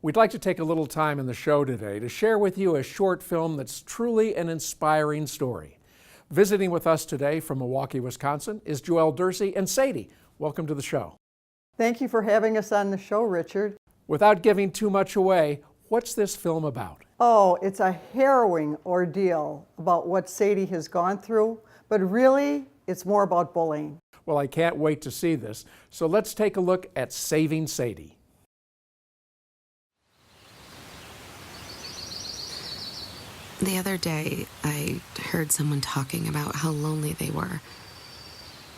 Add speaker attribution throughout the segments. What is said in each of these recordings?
Speaker 1: We'd like to take a little time in the show today to share with you a short film that's truly an inspiring story. Visiting with us today from Milwaukee, Wisconsin is Joelle Dursey and Sadie. Welcome to the show.
Speaker 2: Thank you for having us on the show, Richard.
Speaker 1: Without giving too much away, what's this film about?
Speaker 2: Oh, it's a harrowing ordeal about what Sadie has gone through, but really, it's more about bullying.
Speaker 1: Well, I can't wait to see this, so let's take a look at Saving Sadie.
Speaker 3: The other day, I heard someone talking about how lonely they were.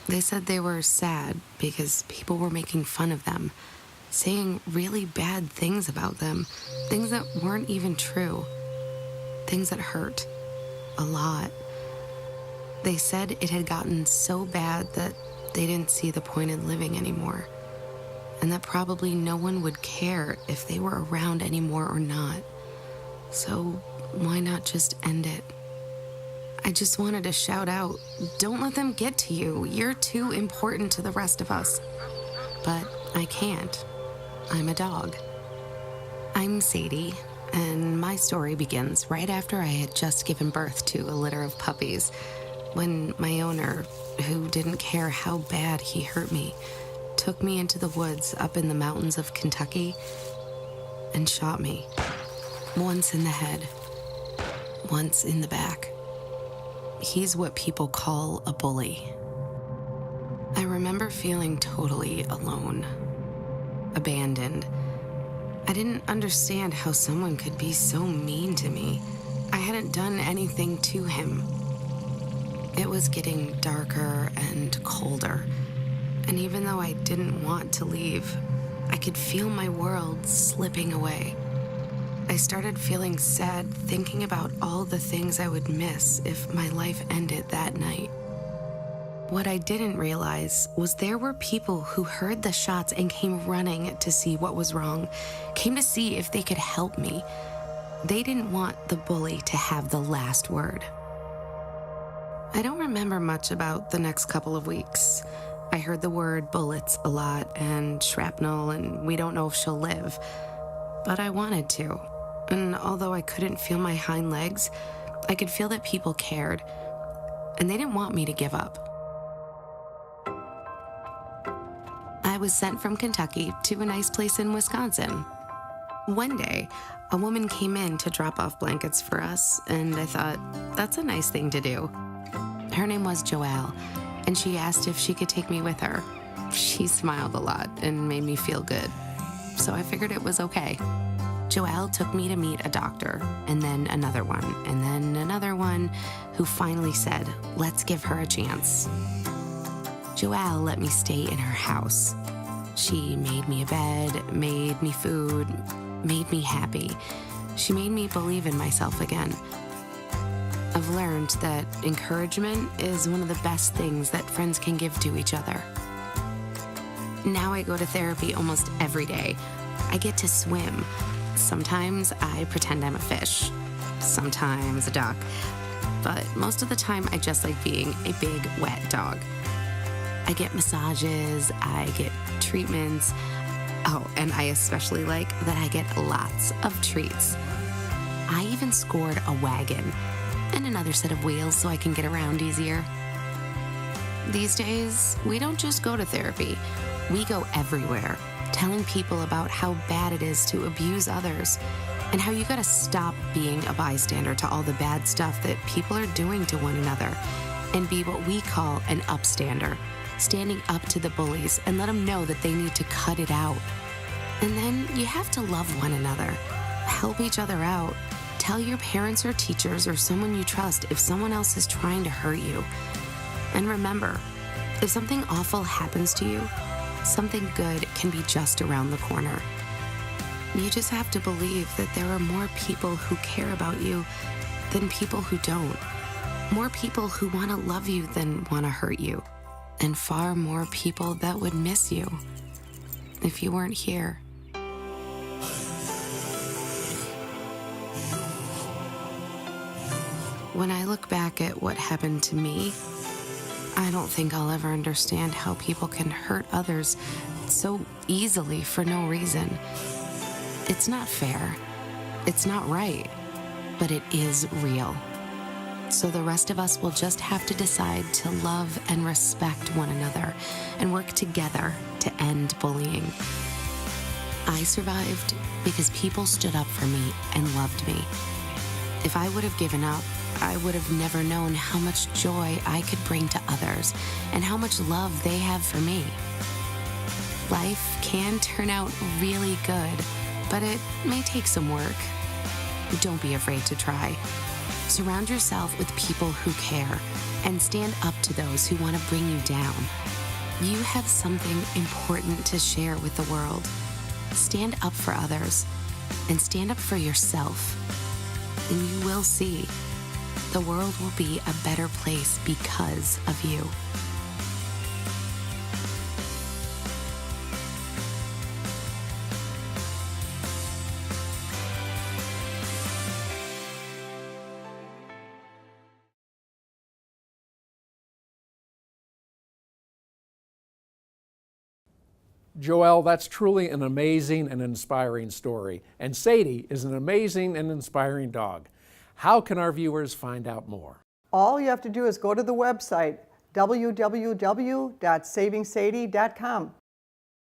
Speaker 3: They said they were sad because people were making fun of them, saying really bad things about them, things that weren't even true, things that hurt a lot. They said it had gotten so bad that they didn't see the point in living anymore, and that probably no one would care if they were around anymore or not. So why not just end it? I just wanted to shout out, don't let them get to you. You're too important to the rest of us. But I can't. I'm a dog. I'm Sadie, and my story begins right after I had just given birth to a litter of puppies, when my owner, who didn't care how bad he hurt me, took me into the woods up in the mountains of Kentucky and shot me. Once in the head, once in the back. He's what people call a bully. I remember feeling totally alone, abandoned. I didn't understand how someone could be so mean to me. I hadn't done anything to him. It was getting darker and colder, and even though I didn't want to leave, I could feel my world slipping away. I started feeling sad thinking about all the things I would miss if my life ended that night. What I didn't realize was there were people who heard the shots and came running to see what was wrong, came to see if they could help me. They didn't want the bully to have the last word. I don't remember much about the next couple of weeks. I heard the word bullets a lot and shrapnel and we don't know if she'll live. But I wanted to. And although I couldn't feel my hind legs, I could feel that people cared, and they didn't want me to give up. I was sent from Kentucky to a nice place in Wisconsin. One day, a woman came in to drop off blankets for us, and I thought, that's a nice thing to do. Her name was Joelle, and she asked if she could take me with her. She smiled a lot and made me feel good, so I figured it was okay. Joelle took me to meet a doctor, and then another one, and then another one, who finally said, let's give her a chance. Joelle let me stay in her house. She made me a bed, made me food, made me happy. She made me believe in myself again. I've learned that encouragement is one of the best things that friends can give to each other. Now I go to therapy almost every day. I get to swim. Sometimes I pretend I'm a fish, sometimes a duck, but most of the time I just like being a big, wet dog. I get massages, I get treatments. Oh, and I especially like that I get lots of treats. I even scored a wagon and another set of wheels so I can get around easier. These days, we don't just go to therapy, we go everywhere, telling people about how bad it is to abuse others and how you gotta stop being a bystander to all the bad stuff that people are doing to one another and be what we call an upstander, standing up to the bullies and let them know that they need to cut it out. And then you have to love one another, help each other out, tell your parents or teachers or someone you trust if someone else is trying to hurt you. And remember, if something awful happens to you, something good can be just around the corner. You just have to believe that there are more people who care about you than people who don't. More people who want to love you than want to hurt you. And far more people that would miss you if you weren't here. When I look back at what happened to me, I don't think I'll ever understand how people can hurt others so easily for no reason. It's not fair. It's not right. But it is real. So the rest of us will just have to decide to love and respect one another and work together to end bullying. I survived because people stood up for me and loved me. If I would have given up, I would have never known how much joy I could bring to others and how much love they have for me. Life can turn out really good, but it may take some work. Don't be afraid to try. Surround yourself with people who care and stand up to those who want to bring you down. You have something important to share with the world. Stand up for others and stand up for yourself. And you will see the world will be a better place because of you.
Speaker 1: Joelle, that's truly an amazing and inspiring story. And Sadie is an amazing and inspiring dog. How can our viewers find out more?
Speaker 2: All you have to do is go to the website, www.savingsadie.com.